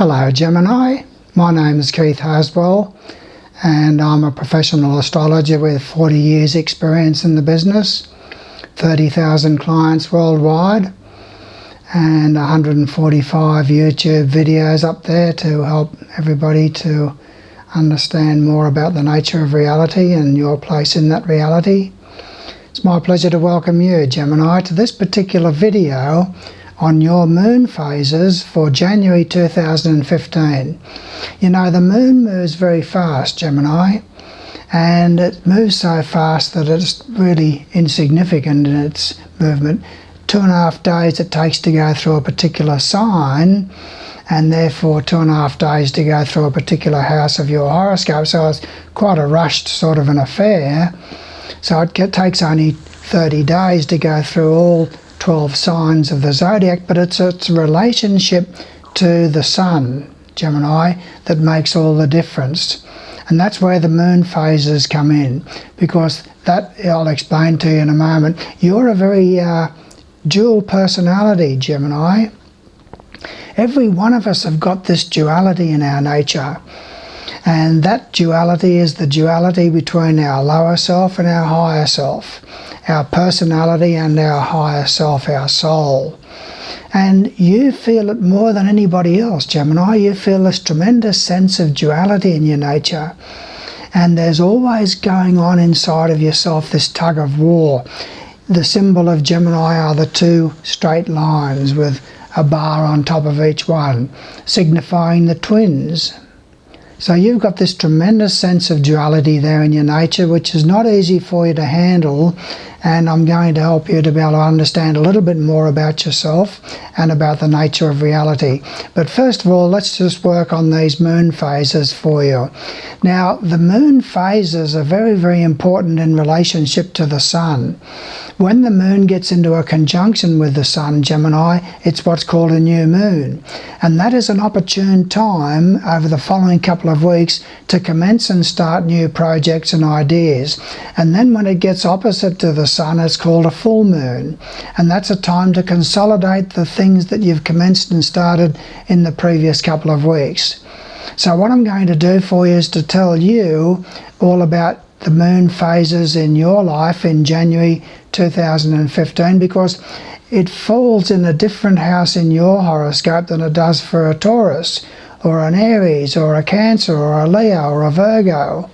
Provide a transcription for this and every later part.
Hello Gemini, my name is Keith Haswell and I'm a professional astrologer with 40 years experience in the business, 30,000 clients worldwide and 145 YouTube videos up there to help everybody to understand more about the nature of reality and your place in that reality. It's my pleasure to welcome you, Gemini, to this particular video on your moon phases for January 2015. You know, the moon moves very fast, Gemini, and it moves so fast that it's really insignificant in its movement. 2.5 days it takes to go through a particular sign, and therefore 2.5 days to go through a particular house of your horoscope. So it's quite a rushed sort of an affair. So it takes only 30 days to go through all 12 signs of the zodiac, but it's its relationship to the sun, Gemini, that makes all the difference. And that's where the moon phases come in, because that I'll explain to you in a moment. You're a very dual personality, Gemini. Every one of us have got this duality in our nature, and that duality is the duality between our lower self and our higher self, our personality and our higher self, our soul. And you feel it more than anybody else, Gemini. You feel this tremendous sense of duality in your nature, and there's always going on inside of yourself this tug of war. The symbol of Gemini are the two straight lines with a bar on top of each one, signifying the twins. So you've got this tremendous sense of duality there in your nature, which is not easy for you to handle, and I'm going to help you to be able to understand a little bit more about yourself and about the nature of reality. But first of all, let's just work on these moon phases for you. Now, the moon phases are very, very important in relationship to the sun. When the moon gets into a conjunction with the sun, Gemini, it's what's called a new moon. And that is an opportune time over the following couple of weeks to commence and start new projects and ideas. And then when it gets opposite to the sun, it's called a full moon. And that's a time to consolidate the things that you've commenced and started in the previous couple of weeks. So what I'm going to do for you is to tell you all about the moon phases in your life in January 2015, because it falls in a different house in your horoscope than it does for a Taurus or an Aries or a Cancer or a Leo or a Virgo.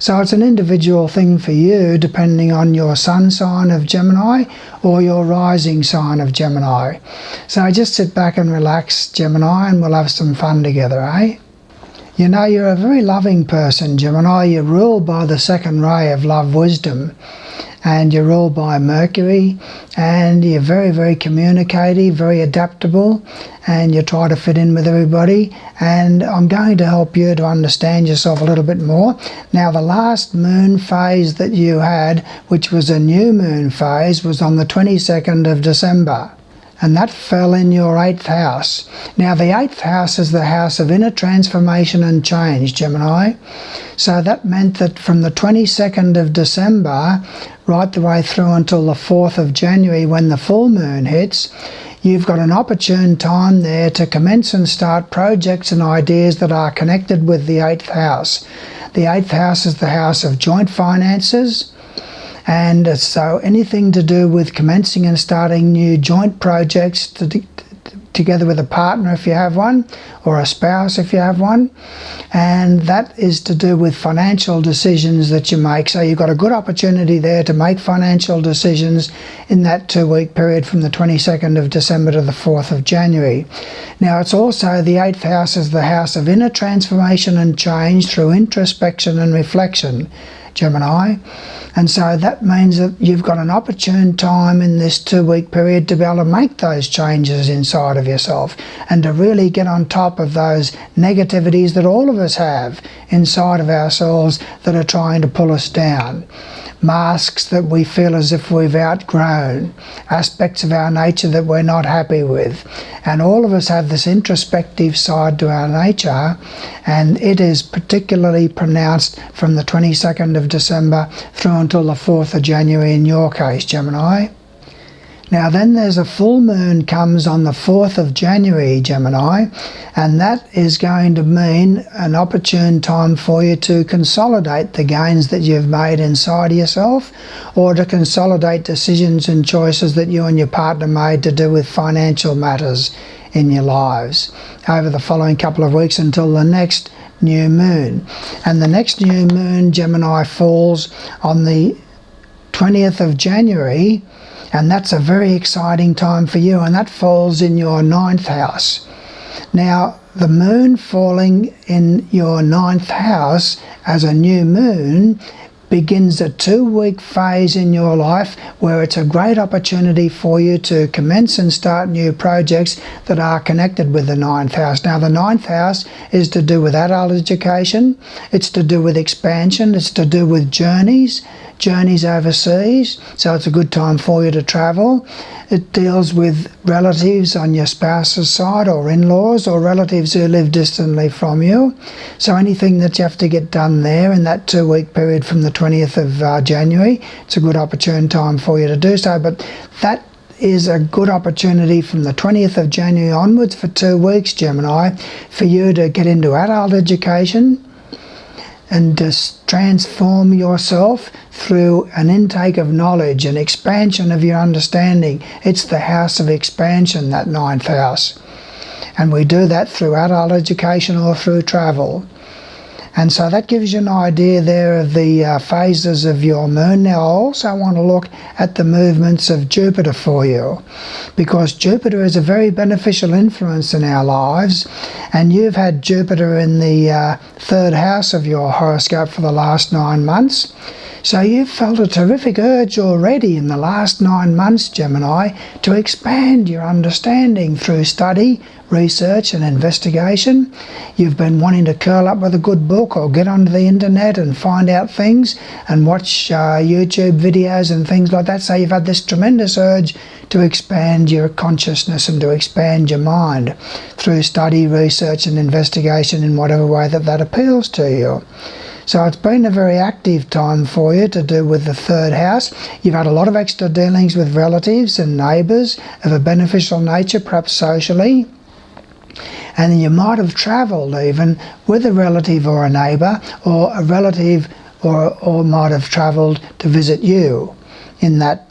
So it's an individual thing for you depending on your sun sign of Gemini or your rising sign of Gemini. So just sit back and relax, Gemini, and we'll have some fun together, eh? You know, you're a very loving person, Gemini. You're ruled by the second ray of love wisdom, and you're ruled by Mercury, and you're very, very communicative, very adaptable, and you try to fit in with everybody. And I'm going to help you to understand yourself a little bit more. Now, the last moon phase that you had, which was a new moon phase, was on the 22nd of December. And that fell in your 8th house. Now, the 8th house is the house of inner transformation and change, Gemini. So that meant that from the 22nd of December right the way through until the 4th of January, when the full moon hits, you've got an opportune time there to commence and start projects and ideas that are connected with the 8th house. The 8th house is the house of joint finances, and so anything to do with commencing and starting new joint projects together with a partner if you have one, or a spouse if you have one, and that is to do with financial decisions that you make. So you've got a good opportunity there to make financial decisions in that 2-week period from the 22nd of December to the 4th of January. Now, it's also the 8th house is the house of inner transformation and change through introspection and reflection, Gemini. And so that means that you've got an opportune time in this 2-week period to be able to make those changes inside of yourself and to really get on top of those negativities that all of us have inside of ourselves that are trying to pull us down. Masks that we feel as if we've outgrown, aspects of our nature that we're not happy with. And all of us have this introspective side to our nature, and it is particularly pronounced from the 22nd of December through until the 4th of January in your case, Gemini. Now then there's a full moon comes on the 4th of January, Gemini, and that is going to mean an opportune time for you to consolidate the gains that you've made inside yourself, or to consolidate decisions and choices that you and your partner made to do with financial matters in your lives over the following couple of weeks until the next new moon. And the next new moon, Gemini, falls on the 20th of January, and that's a very exciting time for you, and that falls in your 9th house. Now, the moon falling in your 9th house as a new moon begins a 2-week phase in your life where it's a great opportunity for you to commence and start new projects that are connected with the 9th house. Now, the 9th house is to do with adult education, it's to do with expansion, it's to do with journeys overseas, so it's a good time for you to travel. It deals with relatives on your spouse's side, or in-laws, or relatives who live distantly from you. So anything that you have to get done there in that 2-week period from the 20th of January, it's a good opportune time for you to do so. But that is a good opportunity from the 20th of January onwards for 2 weeks, Gemini, for you to get into adult education and just transform yourself through an intake of knowledge, an expansion of your understanding. It's the house of expansion, that 9th house. And we do that through adult education or through travel. And so that gives you an idea there of the phases of your moon. Now I also want to look at the movements of Jupiter for you, because Jupiter is a very beneficial influence in our lives, and you've had Jupiter in the 3rd house of your horoscope for the last 9 months. So you've felt a terrific urge already in the last 9 months, Gemini, to expand your understanding through study, research and investigation. You've been wanting to curl up with a good book or get onto the internet and find out things and watch YouTube videos and things like that. So you've had this tremendous urge to expand your consciousness and to expand your mind through study, research and investigation in whatever way that appeals to you. So it's been a very active time for you to do with the 3rd house. You've had a lot of extra dealings with relatives and neighbours of a beneficial nature, perhaps socially. And you might have travelled even with a relative or a neighbour, or a relative or might have travelled to visit you in that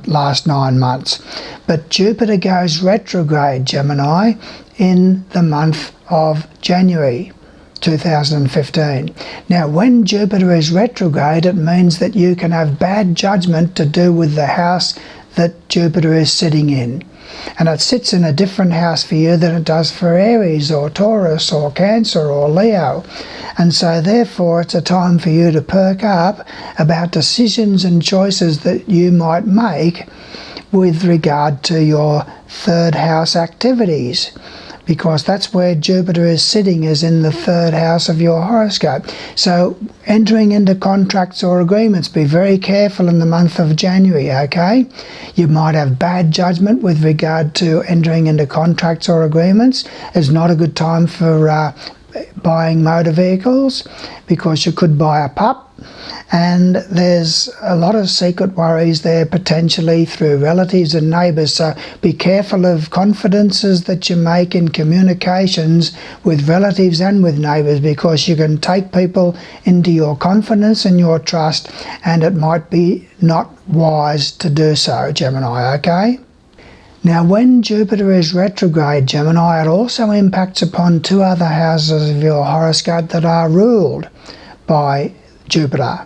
last 9 months. But Jupiter goes retrograde, Gemini, in the month of January 2015. Now when Jupiter is retrograde, it means that you can have bad judgment to do with the house that Jupiter is sitting in. And it sits in a different house for you than it does for Aries or Taurus or Cancer or Leo. And so therefore it's a time for you to perk up about decisions and choices that you might make with regard to your 3rd house activities, because that's where Jupiter is sitting, is in the 3rd house of your horoscope. So entering into contracts or agreements, be very careful in the month of January, okay? You might have bad judgment with regard to entering into contracts or agreements. It's not a good time for buying motor vehicles, because you could buy a pup, and there's a lot of secret worries there potentially through relatives and neighbours. So be careful of confidences that you make in communications with relatives and with neighbours, because you can take people into your confidence and your trust, and it might be not wise to do so, Gemini, okay? Now when Jupiter is retrograde, Gemini, it also impacts upon 2 other houses of your horoscope that are ruled by Jupiter.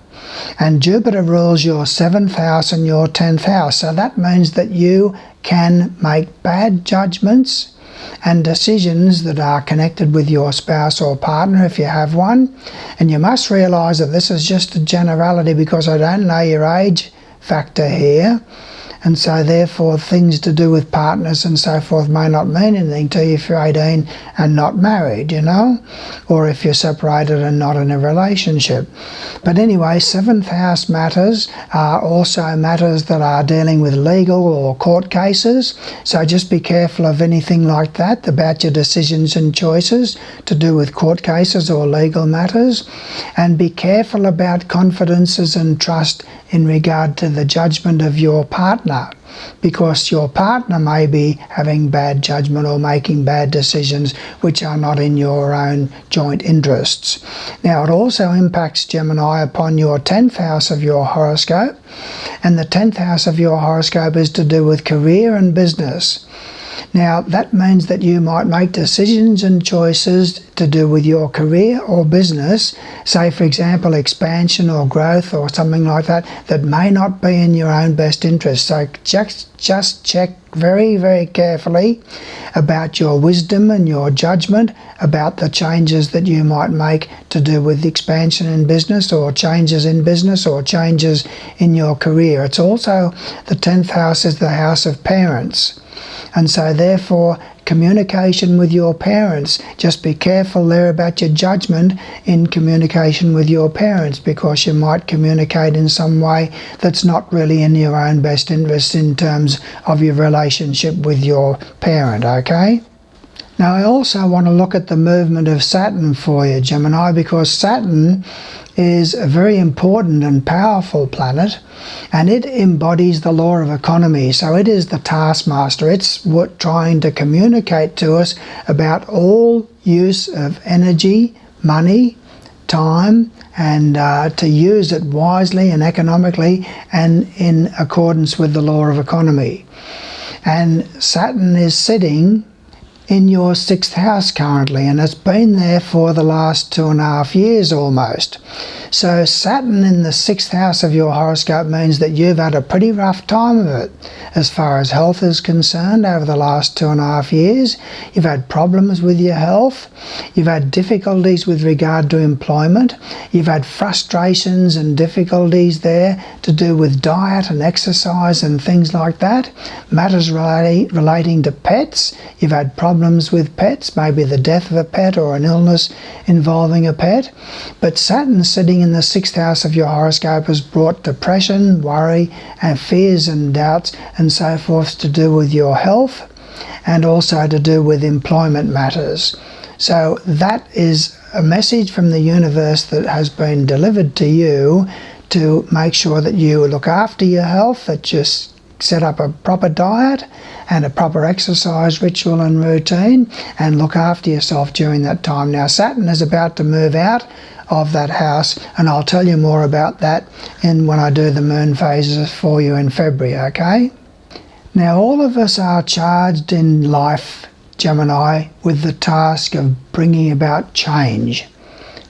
And Jupiter rules your 7th house and your 10th house. So that means that you can make bad judgments and decisions that are connected with your spouse or partner if you have one. And you must realise that this is just a generality, because I don't know your age factor here. And so therefore things to do with partners and so forth may not mean anything to you if you're 18 and not married, you know, or if you're separated and not in a relationship. But anyway, 7th house matters are also matters that are dealing with legal or court cases. So just be careful of anything like that about your decisions and choices to do with court cases or legal matters. And be careful about confidences and trust in regard to the judgment of your partner. because your partner may be having bad judgment or making bad decisions which are not in your own joint interests. Now, it also impacts, Gemini, upon your 10th house of your horoscope, and the 10th house of your horoscope is to do with career and business. Now, that means that you might make decisions and choices to do with your career or business, say for example expansion or growth or something like that, that may not be in your own best interest. So just check very, very carefully about your wisdom and your judgment about the changes that you might make to do with expansion in business or changes in business or changes in your career. It's also, the 10th house is the house of parents. And so therefore, communication with your parents, just be careful there about your judgment in communication with your parents, because you might communicate in some way that's not really in your own best interest in terms of your relationship with your parent, okay? Now, I also want to look at the movement of Saturn for you, Gemini, because Saturn is a very important and powerful planet, and it embodies the law of economy. So it is the taskmaster. It's trying to communicate to us about all use of energy, money, time, and to use it wisely and economically and in accordance with the law of economy. And Saturn is sitting in your 6th house currently, and it's been there for the last 2.5 years almost. So Saturn in the 6th house of your horoscope means that you've had a pretty rough time of it as far as health is concerned over the last 2.5 years. You've had problems with your health. You've had difficulties with regard to employment. You've had frustrations and difficulties there to do with diet and exercise and things like that. Matters relating to pets. You've had problems with pets, maybe the death of a pet or an illness involving a pet. But Saturn sitting in the 6th house of your horoscope has brought depression, worry, and fears and doubts and so forth to do with your health, and also to do with employment matters. So that is a message from the universe that has been delivered to you to make sure that you look after your health, that you set up a proper diet and a proper exercise ritual and routine, and look after yourself during that time. Now, Saturn is about to move out of that house, and I'll tell you more about that when I do the moon phases for you in February, okay? Now, all of us are charged in life, Gemini, with the task of bringing about change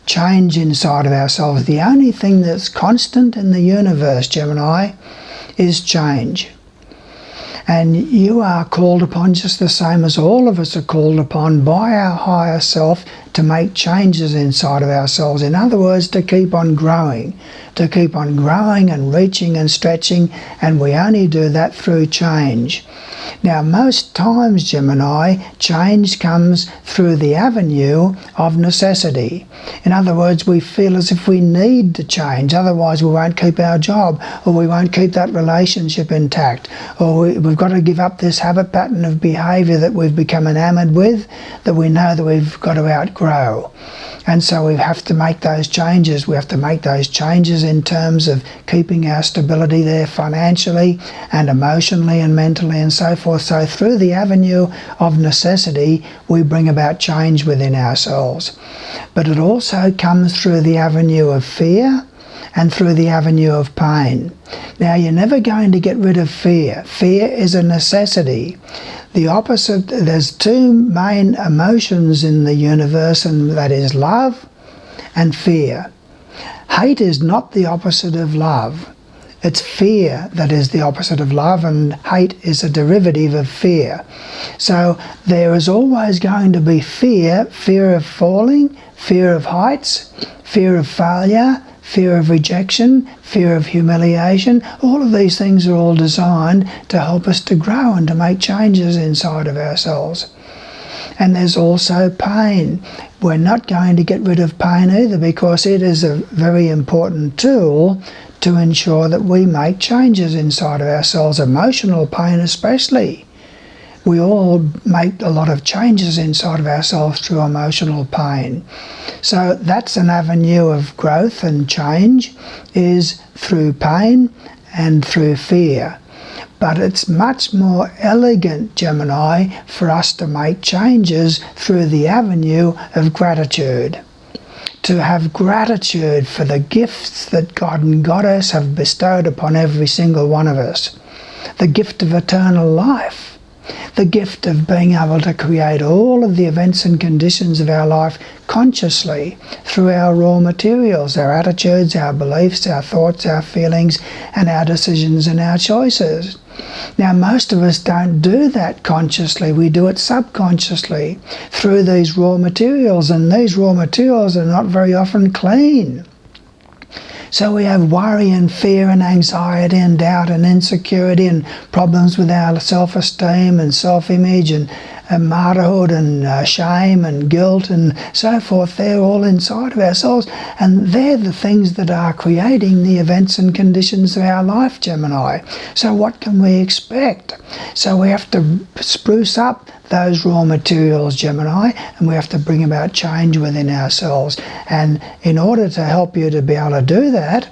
inside of ourselves. The only thing that's constant in the universe, Gemini, is change. And you are called upon, just the same as all of us are called upon by our higher self, to make changes inside of ourselves. In other words, to keep on growing and reaching and stretching, and we only do that through change. Now, most times, Gemini, change comes through the avenue of necessity. In other words, we feel as if we need to change, otherwise we won't keep our job, or we won't keep that relationship intact, or we've got to give up this habit pattern of behaviour that we've become enamoured with, that we know that we've got to outgrow. And so we have to make those changes. We have to make those changes in terms of keeping our stability there financially and emotionally and mentally and so forth. So through the avenue of necessity, we bring about change within ourselves. But it also comes through the avenue of fear and through the avenue of pain. Now, you're never going to get rid of fear. Fear is a necessity. The opposite, there's two main emotions in the universe, and that is love and fear. Hate is not the opposite of love. It's fear that is the opposite of love, and hate is a derivative of fear. So there is always going to be fear of falling, fear of heights, fear of failure, fear of rejection, fear of humiliation. All of these things are all designed to help us to grow and to make changes inside of ourselves. And there's also pain. We're not going to get rid of pain either, because it is a very important tool to ensure that we make changes inside of ourselves, emotional pain especially. We all make a lot of changes inside of ourselves through emotional pain. So that's an avenue of growth and change, is through pain and through fear. but it's much more elegant, Gemini, for us to make changes through the avenue of gratitude. To have gratitude for the gifts that God and Goddess have bestowed upon every single one of us. The gift of eternal life. The gift of being able to create all of the events and conditions of our life consciously through our raw materials, our attitudes, our beliefs, our thoughts, our feelings, and our decisions and our choices. Now, most of us don't do that consciously. We do it subconsciously through these raw materials, and these raw materials are not very often clean. So we have worry and fear and anxiety and doubt and insecurity and problems with our self-esteem and self-image and martyrhood and shame and guilt and so forth. They're all inside of ourselves, and they're the things that are creating the events and conditions of our life, Gemini. So what can we expect? So we have to spruce up those raw materials, Gemini, and we have to bring about change within ourselves. And in order to help you to be able to do that,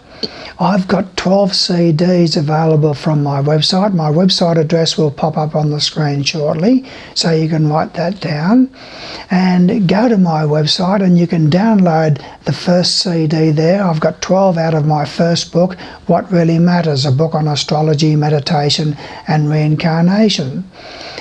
I've got 12 CDs available from my website. My website address will pop up on the screen shortly, so you can write that down. And go to my website and you can download the first CD there. I've got 12 out of my first book, What Really Matters, a book on astrology, meditation and reincarnation.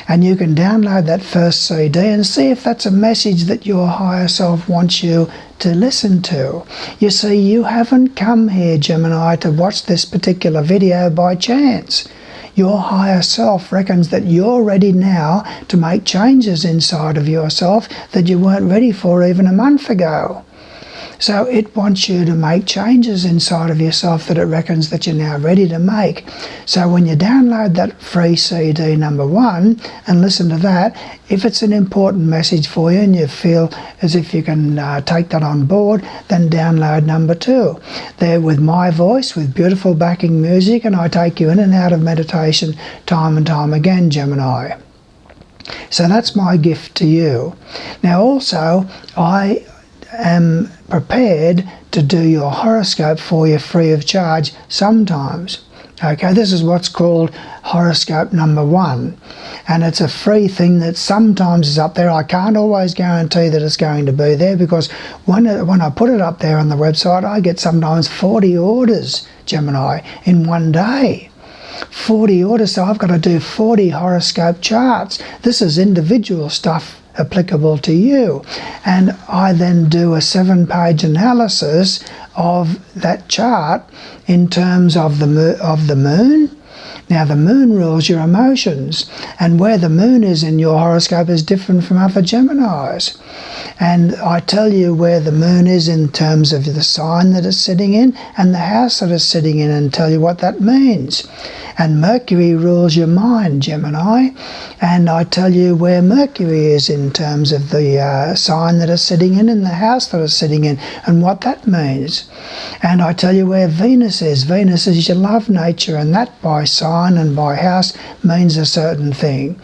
And you can download that first CD and see if that's a message that your higher self wants you to listen to. You see, you haven't come here, Gemini, to watch this particular video by chance. Your higher self reckons that you're ready now to make changes inside of yourself that you weren't ready for even a month ago. So it wants you to make changes inside of yourself that it reckons that you're now ready to make. So when you download that free CD number 1 and listen to that, if it's an important message for you and you feel as if you can take that on board, then download number 2. They're with my voice, with beautiful backing music, and I take you in and out of meditation time and time again, Gemini. So that's my gift to you. Now also, I am prepared to do your horoscope for you free of charge sometimes. Okay, this is what's called horoscope number 1, and it's a free thing that sometimes is up there. I can't always guarantee that it's going to be there, because when I put it up there on the website, I get sometimes 40 orders, Gemini, in one day. 40 orders, so I've got to do 40 horoscope charts. This is individual stuff applicable to you, and I then do a 7-page analysis of that chart in terms of the moon. Now the moon rules your emotions, and where the moon is in your horoscope is different from other Geminis. And I tell you where the moon is in terms of the sign that it's sitting in and the house that it's sitting in, and tell you what that means. And Mercury rules your mind, Gemini, and I tell you where Mercury is in terms of the sign that it's sitting in and the house that it's sitting in, and what that means. And I tell you where Venus is. Venus is your love nature, and that by sign and by house means a certain thing.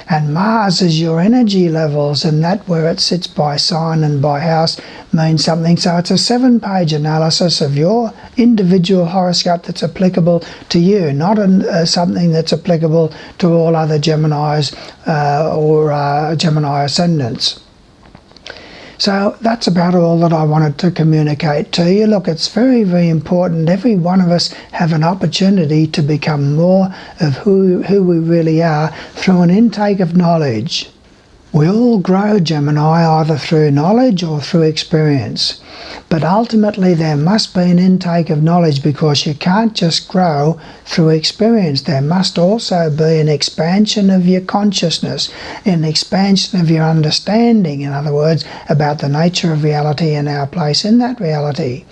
And Mars is your energy levels, and that where it sits by sign and by house means something. So it's a 7-page analysis of your individual horoscope that's applicable to you, not something that's applicable to all other Geminis or Gemini ascendants. So that's about all that I wanted to communicate to you. Look, it's very, very important. Every one of us have an opportunity to become more of who we really are through an intake of knowledge. We all grow, Gemini, either through knowledge or through experience. But ultimately there must be an intake of knowledge, because you can't just grow through experience. There must also be an expansion of your consciousness, an expansion of your understanding, in other words, about the nature of reality and our place in that reality.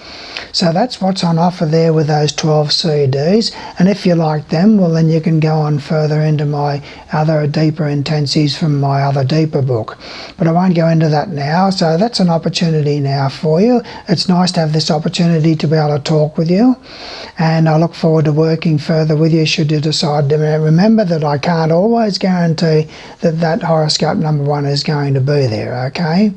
So that's what's on offer there with those 12 CDs. And if you like them, well, then you can go on further into my other deeper intensives from my other deeper book. But I won't go into that now. So that's an opportunity now for you. It's nice to have this opportunity to be able to talk with you, and I look forward to working further with you should you decide to. Remember that I can't always guarantee that horoscope number 1 is going to be there, okay?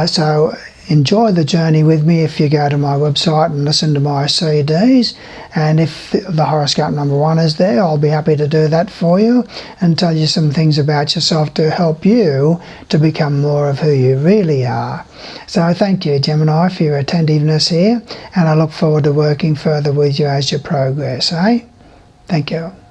So enjoy the journey with me if you go to my website and listen to my CDs. And if the horoscope number 1 is there, I'll be happy to do that for you and tell you some things about yourself to help you to become more of who you really are. So thank you, Gemini, for your attentiveness here, and I look forward to working further with you as you progress. Thank you.